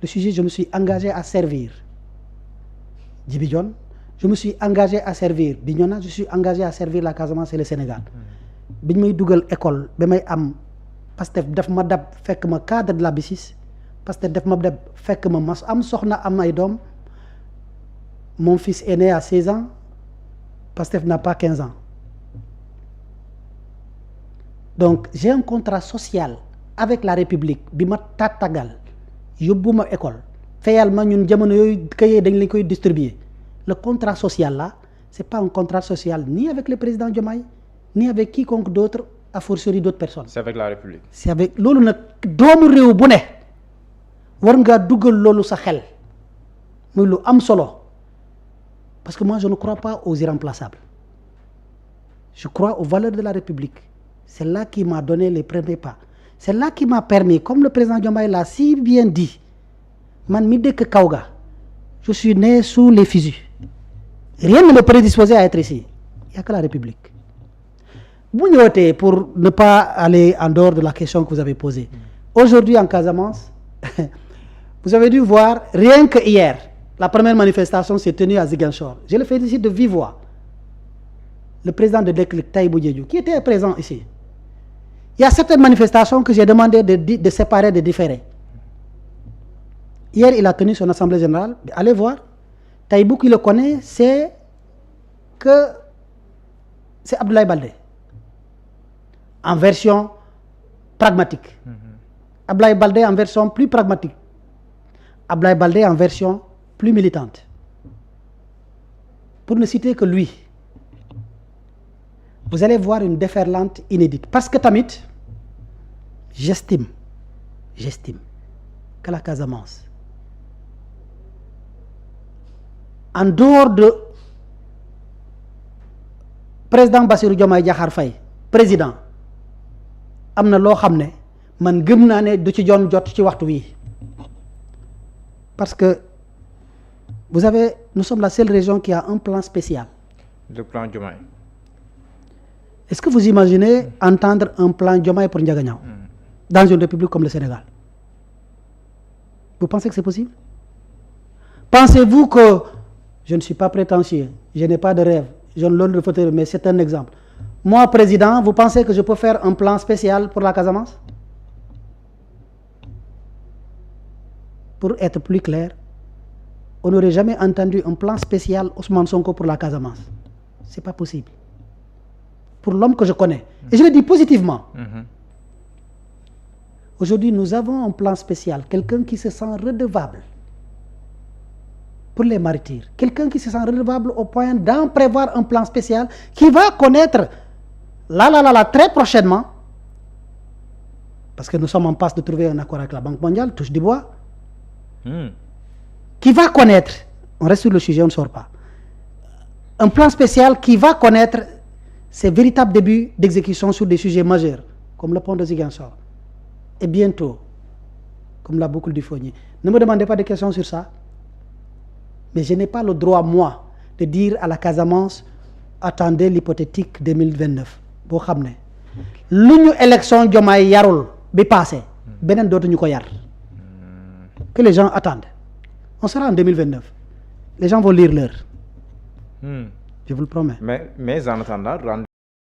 le sujet je me suis engagé à servir Djibi Dione, je me suis engagé à servir Bignona, je suis engagé à servir la Casamance et le Sénégal. biñ may dugal école ba may am Pastef def ma dab fekk ma cadre de la BICIS, Pastef def ma dab fekk ma mas am soxna am ay doom. Mon fils est né à 16 ans, Pastef n'a pas 15 ans. Donc j'ai un contrat social avec la République bi ma tàttagal yóbbu ma école fayal ma ñun jamono yooyu kayee dañ lañ koy distribuer. Le contrat social là c'est pas un contrat social ni avec le président Diomaye ni avec quiconque d'autre, a fortiori d'autres personnes. C'est avec la République. C'est avec loolu nag doomu réew bu ne war ngaa dugal loolu sa xel muy lu am solo. Parce que moi je ne crois pas aux irremplaçables. Je crois aux valeurs de la République. C'est là qui m'a donné les premiers pas. C'est là qui m'a permis, comme le président Diomaye l'a si bien dit, man mi dëkk Kaouga, je suis né sous les fusils. Rien ne me prédisposait à être ici. Il n'y a que la République. Bu ñëwatee pour ne pas aller en dehors de la question que vous avez posée. Aujourd'hui en Casamance, vous avez dû voir, rien que hier, la première manifestation s'est tenue à Ziguinchor. Je le félicite de vive voix. Le président de Déclic, Taïbou Diédhiou, qui était présent ici. Il y a certaines manifestations que j'ai demandé de séparer, de différer. Hier, il a tenu son assemblée générale. Allez voir. Taïbou qui le connaît, c'est Abdoulaye Baldé. En version pragmatique. Abdoulaye Baldé en version plus pragmatique. Abdoulaye Baldé en version plus militante. Pour ne citer que lui, vous allez voir une déferlante inédite. Parce que tamit, j'estime que la Casamance, en dehors de président Bassirou Diomaye Diakhar Faye, président, am na loo xam ne man gëm naa ne du ci joon jot ci waxtu wi. Parce que nous sommes la seule région qui a un plan spécial. Le plan Diomaye. Est-ce que vous imaginez entendre un plan Diomaye pour Ndiaganiao dans une république comme le Sénégal? Vous pensez que c'est possible? Pensez-vous que je ne suis pas prétentieux, je n'ai pas de rêve, je ne l'ai pas de mais c'est un exemple. Moi, président, vous pensez que je peux faire un plan spécial pour la Casamance? Pour être plus clair, on n'aurait jamais entendu un plan spécial Ousmane Sonko pour la Casamance. C'est pas possible. Pour l'homme que je connais. Et je le dis positivement. Aujourd'hui, nous avons un plan spécial. Quelqu'un qui se sent redevable pour les martyrs. Quelqu'un qui se sent redevable au point d'en prévoir un plan spécial qui va connaître très prochainement, parce que nous sommes en passe de trouver un accord avec la Banque mondiale, touche du bois, qui va connaître, on reste sur le sujet, on ne sort pas, un plan spécial qui va connaître ses véritables débuts d'exécution sur des sujets majeurs, comme le pont de Ziguinchor, et bientôt, comme la boucle du Fogny. Ne me demandez pas de questions sur ça, mais je n'ai pas le droit, moi, de dire à la Casamance, attendez l'hypothétique 2029. Boo xam ne lu ñu élection Diomaye yarul bi passé beneen dootuñu ko yar. Que les gens attendent. On sera en 2029. Les gens vont lire l'heure. Je vous le promets. Mais en attendant,